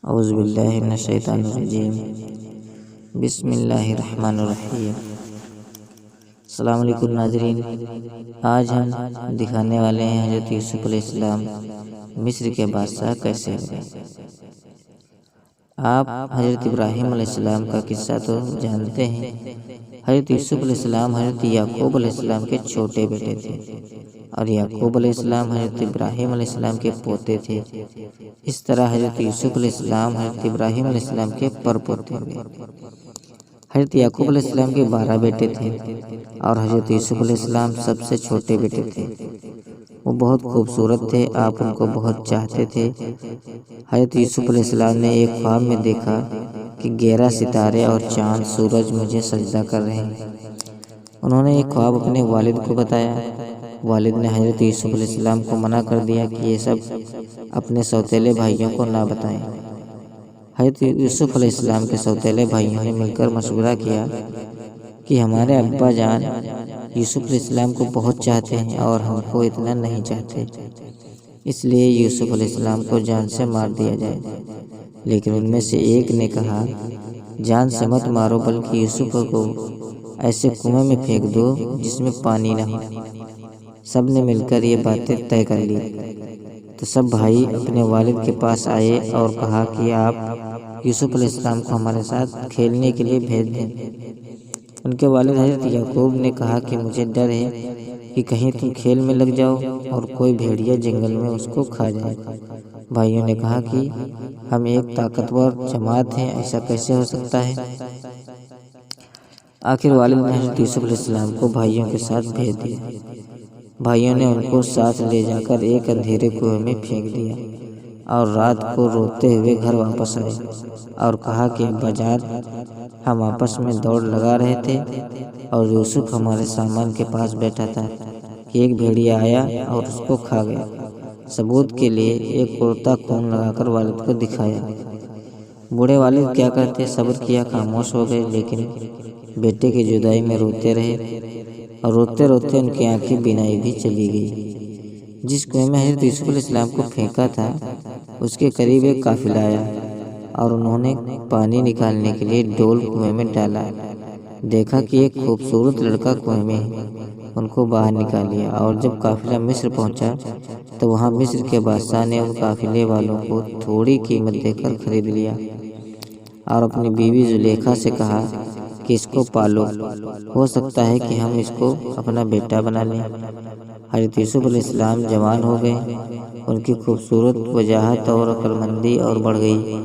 اعوذ باللہ من الشیطان الرجیم بسم اللہ الرحمن الرحیم۔ السلام علیکم ناظرین، آج ہم دکھانے والے ہیں حضرت یوسف علیہ السلام مصر کے بادشاہ کیسے ہوئے۔ آپ حضرت ابراہیم علیہ السلام کا قصہ تو جانتے ہیں۔ حضرت یوسف علیہ السلام حضرت یعقوب علیہ السلام کے چھوٹے بیٹے تھے اور یعقوب علیہ السلام حضرت ابراہیم علیہ السلام کے پوتے تھے۔ اس طرح حضرت یوسف علیہ السلام حضرت ابراہیم علیہ السلام کے پرپوتے ہوئے۔ حضرت یعقوب علیہ السلام کے 12 بیٹے تھے اور حضرت یوسف علیہ السلام سب سے چھوٹے بیٹے تھے۔ وہ بہت خوبصورت تھے، آپ ان کو بہت چاہتے تھے۔ حضرت یوسف علیہ السلام نے ایک خواب میں دیکھا کہ 11 ستارے اور چاند سورج مجھے سجدہ کر رہے ہیں۔ انہوں نے ایک خواب اپنے والد کو بتایا۔ والد نے حضرت یوسف علیہ السلام کو منع کر دیا کہ یہ سب اپنے سوتیلے بھائیوں کو نہ بتائیں۔ حضرت یوسف علیہ السلام کے سوتیلے بھائیوں نے مل کر مشورہ کیا کہ ہمارے ابا جان یوسف علیہ السلام کو بہت چاہتے ہیں اور ہم کو اتنا نہیں چاہتے، اس لیے یوسف علیہ السلام کو جان سے مار دیا جائے۔ لیکن ان میں سے ایک نے کہا، جان سے مت مارو بلکہ یوسف کو ایسے کنویں میں پھینک دو جس میں پانی نہ ہو۔ سب نے مل کر یہ باتیں طے کر لی تو سب بھائی اپنے والد کے پاس آئے اور کہا کہ آپ یوسف علیہ السلام کو ہمارے ساتھ کھیلنے کے لیے بھیج دیں۔ ان کے والد حضرت یعقوب نے کہا کہ مجھے ڈر ہے کہ کہیں تم کھیل میں لگ جاؤ اور کوئی بھیڑیا جنگل میں اس کو کھا جائے۔ بھائیوں نے کہا کہ ہم ایک طاقتور جماعت ہیں، ایسا کیسے ہو سکتا ہے؟ آخر والد نے حضرت یوسف علیہ السلام کو بھائیوں کے ساتھ بھیج دیا۔ بھائیوں نے ان کو ساتھ لے جا کر ایک اندھیرے کنویں میں پھینک دیا اور رات کو روتے ہوئے گھر واپس آئے اور کہا کہ ابا جان، ہم آپس میں دوڑ لگا رہے تھے اور یوسف ہمارے سامان کے پاس بیٹھا تھا کہ ایک بھیڑیا آیا اور اس کو کھا گیا۔ ثبوت کے لیے ایک کرتا خون لگا کر والد کو دکھایا۔ بوڑھے والد کیا کرتے، صبر کیا، خاموش ہو گئے، لیکن بیٹے کی جدائی میں روتے رہے اور روتے روتے ان کی آنکھیں بینائی بھی چلی گئی۔ جس کنویں میں حضرت یوسف علیہ السلام کو پھینکا تھا اس کے قریب ایک قافلہ آیا اور انہوں نے پانی نکالنے کے لیے ڈول کنویں میں ڈالا۔ دیکھا کہ ایک خوبصورت لڑکا کنویں میں ہے، ان کو باہر نکال لیا اور جب قافلہ مصر پہنچا تو وہاں مصر کے بادشاہ نے ان قافلے والوں کو تھوڑی قیمت دے کر خرید لیا اور اپنی بیوی زلیخا سے کہا کہ اس کو پالو، ہو سکتا ہے کہ ہم اس کو اپنا بیٹا بنا لیں۔ حضرت یوسف علیہ السلام جوان ہو گئے، ان کی خوبصورت وجاہت اور عقل مندی اور بڑھ گئی۔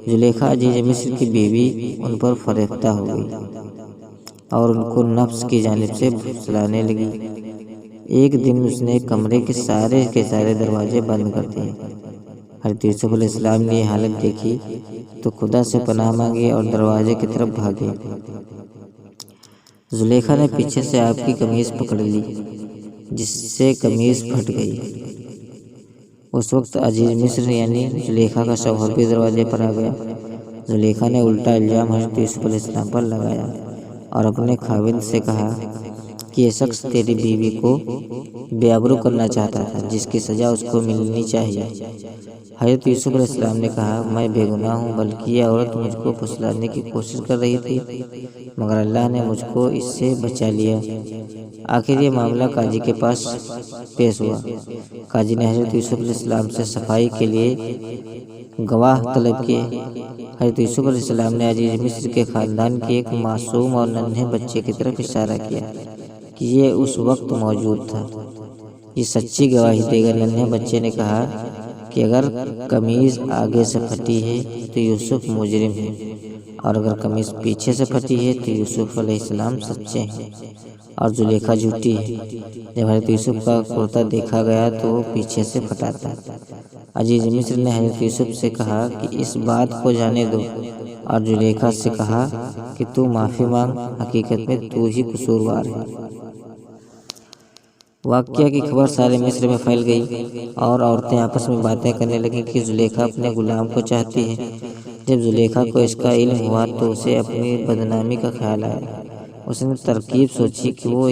زلیخا عزیز مصر کی بیوی ان پر فریفتہ ہو گئی اور ان کو نفس کی جانب سے پھسلانے لگی۔ ایک دن اس نے کمرے کے سارے دروازے بند کر دیے۔ حضرت یوسف علیہ السلام نے یہ حالت دیکھی تو خدا سے پناہ مانگی اور دروازے کی طرف بھاگے۔ زلیخا نے پیچھے سے آپ کی قمیض پکڑ لی جس سے قمیض پھٹ گئی۔ اس وقت عزیز مصر یعنی زلیخا کا شوہر بھی دروازے پر آ گیا۔ زلیخا نے الٹا الزام حضرت یوسف علیہ السلام پر لگایا اور اپنے خاوند سے کہا کہ یہ شخص تیری بیوی کو بے آبرو کرنا چاہتا تھا، جس کی سزا اس کو ملنی چاہیے۔ حضرت یوسف علیہ السلام نے کہا، میں بے گناہ ہوں، بلکہ یہ عورت مجھ کو پھسلانے کی کوشش کر رہی تھی، مگر اللہ نے مجھ کو اس سے بچا لیا۔ آخر یہ معاملہ قاضی کے پاس پیش ہوا۔ قاضی نے حضرت یوسف علیہ السلام سے صفائی کے لیے گواہ طلب کیے۔ حضرت یوسف علیہ السلام نے عزیز مصر کے خاندان کے ایک معصوم اور ننھے بچے کی طرف اشارہ کیا کہ یہ اس وقت موجود تھا۔ یہ سچی گواہی دے کر ننھے بچے نے کہا کہ اگر قمیض آگے سے پھٹی ہے تو یوسف مجرم ہے اور اگر قمیض پیچھے سے پھٹی ہے تو یوسف علیہ السلام سچے ہیں اور زلیخا جھوٹی ہے۔ جب حضرت یوسف کا کرتا دیکھا گیا تو وہ پیچھے سے پھٹا تھا۔ عزیز مصر نے حضرت یوسف سے کہا کہ اس بات کو جانے دو اور زلیخا سے کہا کہ تو معافی مانگ، حقیقت میں تو ہی قصوروار ہے۔ واقعہ کی خبر سارے مصر میں پھیل گئی اور عورتیں آپس میں باتیں کرنے لگیں کہ زلیخا اپنے غلام کو چاہتی ہے۔ جب زلیخا کو اس کا علم ہوا تو اسے اپنی بدنامی کا خیال آیا۔ اس نے ترکیب سوچی کہ وہ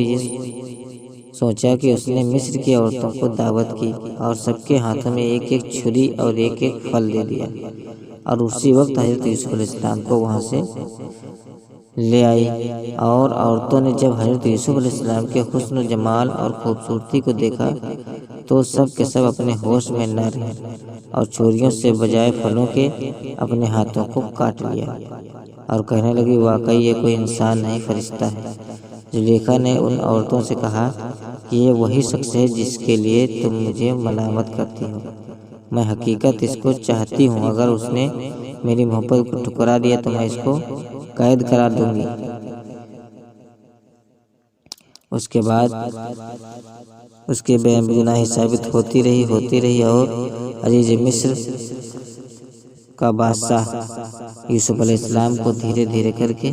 سوچا کہ اس نے مصر کی عورتوں کو دعوت کی اور سب کے ہاتھوں میں ایک ایک چھری اور ایک ایک پھل دے دیا اور اسی وقت حضرت یوسف علیہ السلام کو وہاں سے لے آئی، اور عورتوں نے جب حضرت یوسف علیہ السلام کے حسن و جمال اور خوبصورتی کو دیکھا تو سب کے سب اپنے ہوش میں نہ رہے اور چوریوں سے بجائے پھلوں کے اپنے ہاتھوں کو کاٹ لیا اور کہنے لگی واقعی یہ کوئی انسان نہیں فرشتہ ہے۔ زلیخا نے ان عورتوں سے کہا کہ یہ وہی شخص ہے جس کے لیے تم مجھے ملامت کرتی ہو، میں حقیقت اس کو چاہتی ہوں، اگر اس نے میری محبت کو ٹھکرا دیا تو میں اس کو قید قرار دوں گی۔ اس کے بعد اس کے بے گناہی ثابت ہوتی رہی اور عزیز مصر کا بادشاہ یوسف علیہ السلام کو دھیرے دھیرے کر کے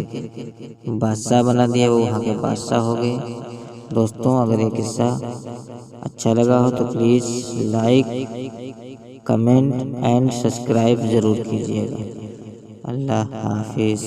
بادشاہ بنا دیا، وہ وہاں کے بادشاہ ہو گئے۔ دوستوں، اگر یہ قصہ اچھا لگا ہو تو please like, comment and subscribe ضرور کیجیے گا۔ اللہ حافظ۔